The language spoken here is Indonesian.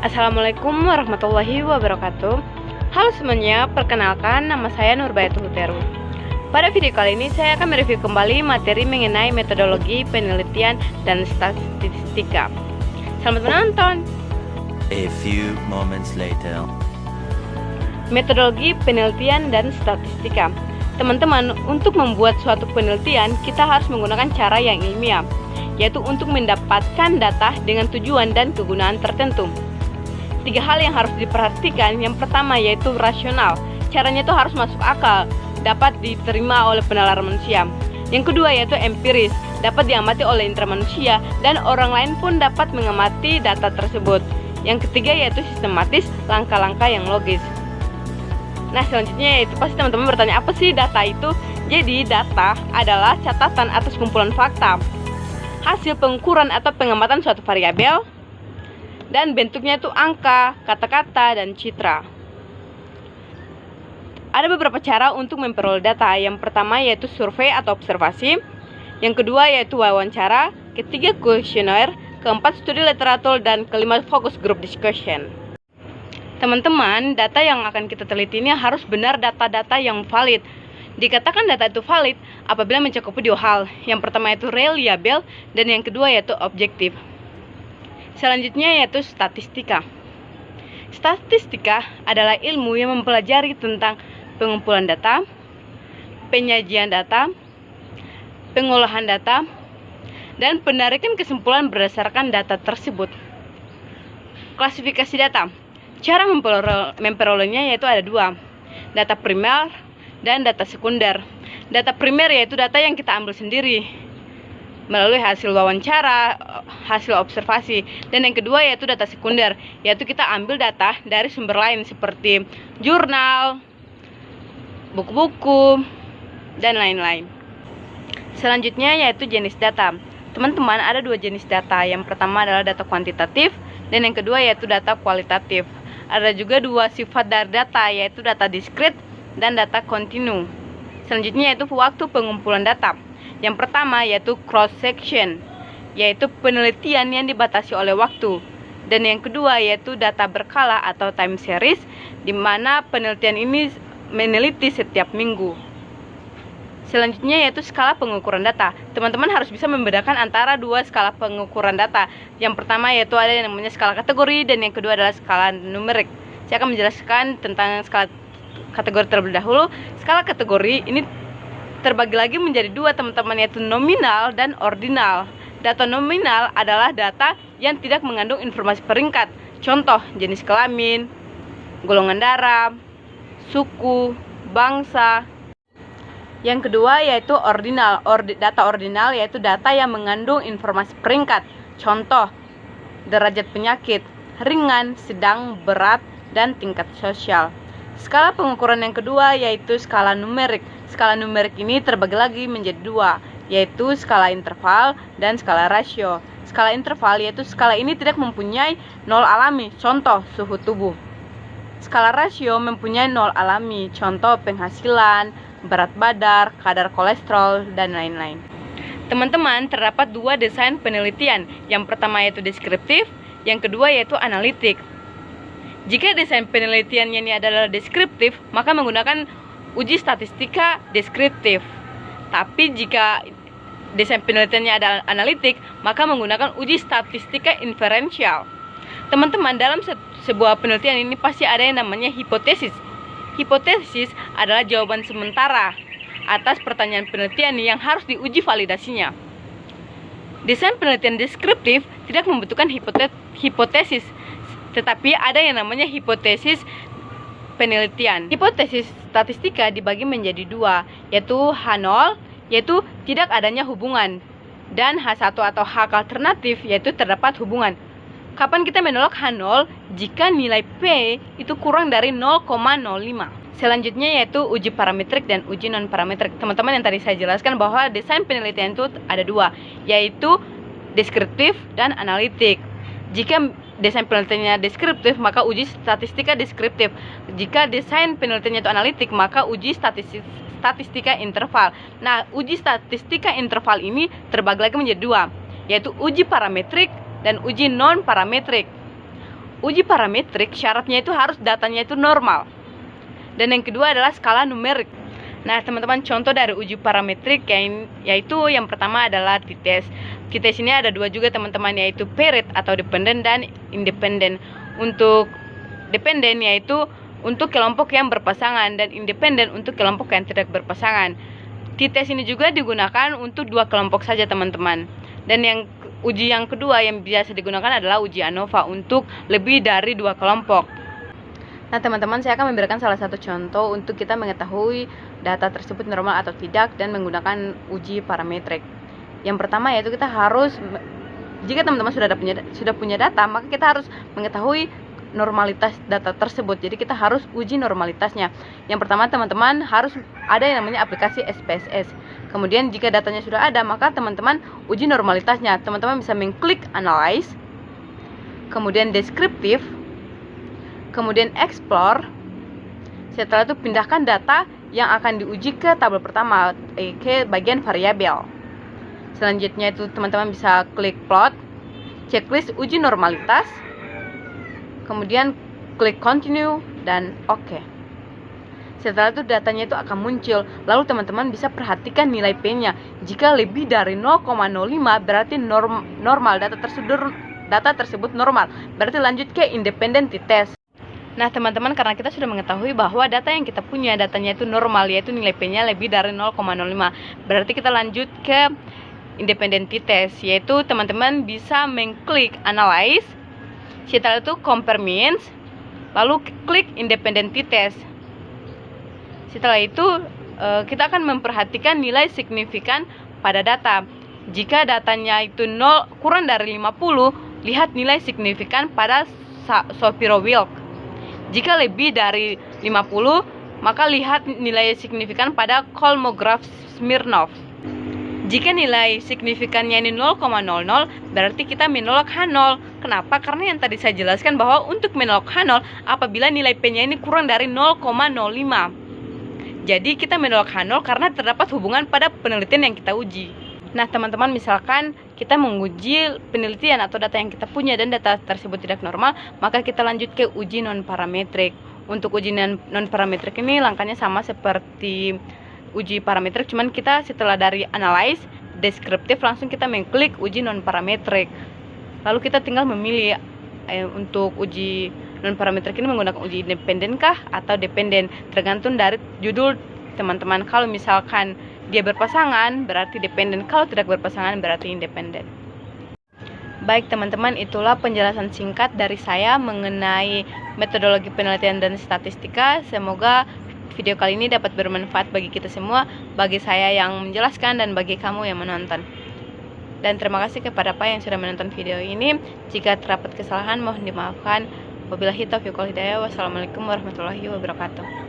Assalamualaikum warahmatullahi wabarakatuh. Halo semuanya, perkenalkan nama saya Nurbayatul Huteru. Pada video kali ini saya akan mereview kembali materi mengenai metodologi penelitian dan statistika. Selamat menonton. A few moments later. Metodologi penelitian dan statistika. Teman-teman, untuk membuat suatu penelitian kita harus menggunakan cara yang ilmiah, yaitu untuk mendapatkan data dengan tujuan dan kegunaan tertentu. 3 hal yang harus diperhatikan. Yang pertama yaitu rasional. Caranya itu harus masuk akal, dapat diterima oleh penalar manusia. Yang kedua yaitu empiris, dapat diamati oleh indera manusia dan orang lain pun dapat mengamati data tersebut. Yang ketiga yaitu sistematis, langkah-langkah yang logis. Nah, selanjutnya yaitu pasti teman-teman bertanya, apa sih data itu? Jadi data adalah catatan atas kumpulan fakta, hasil pengukuran atau pengamatan suatu variabel, dan bentuknya itu angka, kata-kata, dan citra. Ada beberapa cara untuk memperoleh data. Yang pertama yaitu survei atau observasi. Yang kedua yaitu wawancara. Ketiga kuesioner. Keempat studi literatur. Dan kelima focus group discussion. Teman-teman, data yang akan kita teliti ini harus benar data-data yang valid. Dikatakan data itu valid apabila mencakupi 2 hal. Yang pertama yaitu reliable dan yang kedua yaitu objektif. Selanjutnya yaitu statistika. Statistika adalah ilmu yang mempelajari tentang pengumpulan data, penyajian data, pengolahan data, dan penarikan kesimpulan berdasarkan data tersebut. Klasifikasi data. Cara memperolehnya yaitu ada 2, data primer dan data sekunder. Data primer yaitu data yang kita ambil sendiri melalui hasil wawancara, hasil observasi. Dan yang kedua yaitu data sekunder, yaitu kita ambil data dari sumber lain seperti jurnal, buku-buku, dan lain-lain. Selanjutnya yaitu jenis data. Teman-teman, ada 2 jenis data. Yang pertama adalah data kuantitatif dan yang kedua yaitu data kualitatif. Ada juga 2 sifat dari data, yaitu data diskrit dan data kontinu. Selanjutnya yaitu waktu pengumpulan data. Yang pertama yaitu cross section, yaitu penelitian yang dibatasi oleh waktu. Dan yang kedua yaitu data berkala atau time series, di mana penelitian ini meneliti setiap minggu. Selanjutnya yaitu skala pengukuran data. Teman-teman harus bisa membedakan antara 2 skala pengukuran data. Yang pertama yaitu ada yang namanya skala kategori dan yang kedua adalah skala numerik. Saya akan menjelaskan tentang skala kategori terlebih dahulu. Skala kategori ini terbagi lagi menjadi 2 teman-teman, yaitu nominal dan ordinal. Data nominal adalah data yang tidak mengandung informasi peringkat. Contoh, jenis kelamin, golongan darah, suku, bangsa. Yang kedua yaitu ordinal. Data ordinal yaitu data yang mengandung informasi peringkat. Contoh, derajat penyakit, ringan, sedang, berat, dan tingkat sosial. Skala pengukuran yang kedua yaitu skala numerik. Skala numerik ini terbagi lagi menjadi 2, yaitu skala interval dan skala rasio. Skala interval yaitu skala ini tidak mempunyai nol alami, contoh suhu tubuh. Skala rasio mempunyai nol alami, contoh penghasilan, berat badan, kadar kolesterol, dan lain-lain. Teman-teman, terdapat 2 desain penelitian. Yang pertama yaitu deskriptif, yang kedua yaitu analitik. Jika desain penelitiannya ini adalah deskriptif, maka menggunakan uji statistika deskriptif. Tapi jika desain penelitiannya adalah analitik, maka menggunakan uji statistika inferensial. Teman-teman, dalam sebuah penelitian ini pasti ada yang namanya hipotesis. Hipotesis adalah jawaban sementara atas pertanyaan penelitian yang harus diuji validasinya. Desain penelitian deskriptif tidak membutuhkan hipotesis, tetapi ada yang namanya hipotesis penelitian. Hipotesis statistika dibagi menjadi 2, yaitu H0, yaitu tidak adanya hubungan, dan H1 atau H alternatif, yaitu terdapat hubungan. Kapan kita menolak H0? Jika nilai P itu kurang dari 0,05. Selanjutnya yaitu uji parametrik dan uji non parametrik. Teman-teman, yang tadi saya jelaskan bahwa desain penelitian itu ada 2, yaitu deskriptif dan analitik. Jika desain penelitiannya deskriptif, maka uji statistika deskriptif. Jika desain penelitiannya itu analitik, maka uji statistika interval. Nah, uji statistika interval ini terbagi lagi menjadi 2, yaitu uji parametrik dan uji non parametrik. uji parametrik syaratnya itu harus datanya itu normal. Dan yang kedua adalah skala numerik. Nah, teman-teman, contoh dari uji parametrik yaitu yang pertama adalah t-test. T-test ini ada dua juga, teman-teman, yaitu paired atau dependen dan independen. Untuk dependen yaitu untuk kelompok yang berpasangan dan independen untuk kelompok yang tidak berpasangan. T-test ini juga digunakan untuk dua kelompok saja, teman-teman. Dan uji yang kedua yang biasa digunakan adalah uji ANOVA untuk lebih dari dua kelompok. Nah, teman-teman, saya akan memberikan salah satu contoh untuk kita mengetahui data tersebut normal atau tidak dan menggunakan uji parametrik. Yang pertama yaitu kita harus, jika teman-teman sudah punya data, maka kita harus mengetahui normalitas data tersebut. Jadi kita harus uji normalitasnya. Yang pertama, teman-teman, harus ada yang namanya aplikasi SPSS. Kemudian jika datanya sudah ada, maka teman-teman uji normalitasnya. Teman-teman bisa mengklik analyze, kemudian deskriptif, kemudian explore. Setelah itu pindahkan data yang akan diuji ke tabel pertama, ke bagian variabel. Selanjutnya itu teman-teman bisa klik plot, checklist uji normalitas, kemudian klik continue dan oke. Setelah itu datanya itu akan muncul. Lalu teman-teman bisa perhatikan nilai P-nya. Jika lebih dari 0,05 berarti normal, data tersebut normal. Berarti lanjut ke independent t-test. Nah, teman-teman, karena kita sudah mengetahui bahwa data yang kita punya datanya itu normal, yaitu nilai P-nya lebih dari 0,05. Berarti kita lanjut ke independent t-test, yaitu teman-teman bisa mengklik analyze, setelah itu compare means, lalu klik independent t-test. Setelah itu kita akan memperhatikan nilai signifikan pada data. Jika datanya itu kurang dari 50, lihat nilai signifikan pada Shapiro-Wilk. Jika lebih dari 50, maka lihat nilai signifikan pada Kolmogorov-Smirnov. Jika nilai signifikannya ini 0,00, berarti kita menolak H0. Kenapa? Karena yang tadi saya jelaskan bahwa untuk menolak H0, apabila nilai P-nya ini kurang dari 0,05. Jadi kita menolak H0 karena terdapat hubungan pada penelitian yang kita uji. Nah, teman-teman, misalkan kita menguji penelitian atau data yang kita punya dan data tersebut tidak normal, maka kita lanjut ke uji non-parametrik. Untuk uji non-parametrik ini langkahnya sama seperti uji parametrik, cuman kita setelah dari analyze, deskriptif, langsung kita mengklik uji non-parametrik. Lalu kita tinggal memilih untuk uji non-parametrik ini menggunakan uji independen kah atau dependen, tergantung dari judul teman-teman. Kalau misalkan dia berpasangan berarti dependen, kalau tidak berpasangan berarti independen. Baik, teman-teman, itulah penjelasan singkat dari saya mengenai metodologi penelitian dan statistika. Semoga video kali ini dapat bermanfaat bagi kita semua, bagi saya yang menjelaskan dan bagi kamu yang menonton. Dan terima kasih kepada Pak yang sudah menonton video ini. Jika terdapat kesalahan mohon dimaafkan. Wabillahi taufiq wal hidayah. Wassalamualaikum warahmatullahi wabarakatuh.